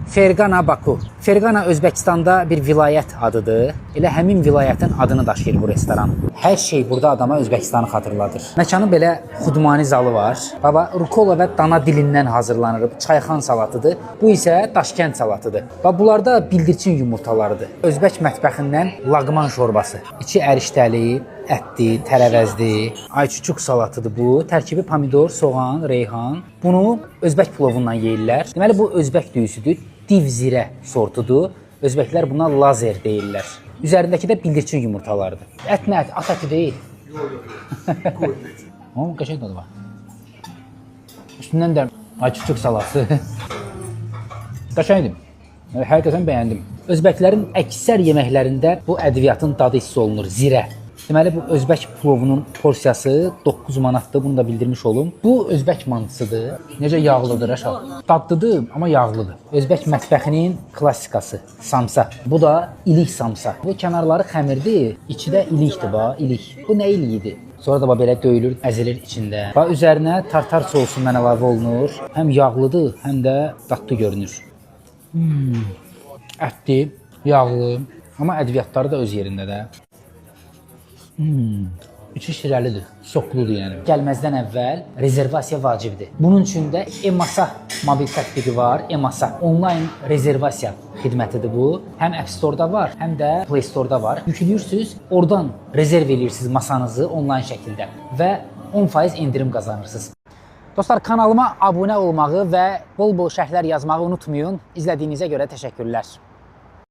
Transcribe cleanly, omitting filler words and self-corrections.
Fergana Baku. Fergana Özbəkistanda bir vilayət adıdır. Elə həmin vilayətin adını daşıyır bu restoran. Hər şey burada adama Özbəkistanı xatırladır. Məkanın belə xudmani zalı var. Baba, rukola və dana dilindən hazırlanır. Çayxan salatıdır. Bu isə Daşkənd salatıdır. Bax, bunlar da bildirçin yumurtalarıdır. Özbək mətbəxindən laqman şorbası. İçi ərişdəli, ətli, tərəvəzli, ayçuçuq salatıdır bu. Tərkibi pomidor, soğan, reyhan. Bunu Özbək plovundan yeyirlər. Deməli, bu Özbək düyüsüdür. Div zirə sortudur. Özbəklər buna lazer deyirlər. Üzərindəki də bildirçin yumurtalarıdır. Ət nə ət? At əti deyil. Yox. Qəşəng dadı var. Üstündən də ayçuçuq salası. Qəşəngdir. Həqiqətən bəyəndim. Özbəklərin əksər yeməklərində bu ədviyyatın dadı hiss olunur, zirə. Deməli, bu Özbək plovunun porsiyası 9 manatdır, bunu da bildirmiş olum. Bu Özbək mantısıdır. Necə yağlıdır, aşağı. Dadlıdır, amma yağlıdır. Özbək mətbəxinin klassikası, samsa. Bu da ilik samsa. Bu kənarları xəmirdir, içi də ilikdir, bax, ilik. Bu nə iliyidir? Sonra da belə döyülür, əzilir içində. Bax, üzərinə tartar sosundan əlavə olunur. Həm yağlıdır, həm də dadlı görünür. Ətli, yağlı, amma ədviyyatları da öz yerində də. İçi şirəlidir, sokludur yəni. Gəlməzdən əvvəl rezervasiya vacibdir. Bunun üçün də Emasa mobil tətbiqi var. Emasa onlayn rezervasiya xidmətidir bu. Həm App Store-da var, həm də Play Store-da var. Yüklüyürsünüz, oradan rezerv edirsiniz masanızı onlayn şəkildə və 10% endirim qazanırsınız. Dostlar, kanalıma abunə olmağı və bol-bol şərhlər yazmağı unutmayın. İzlədiyinizə görə təşəkkürlər.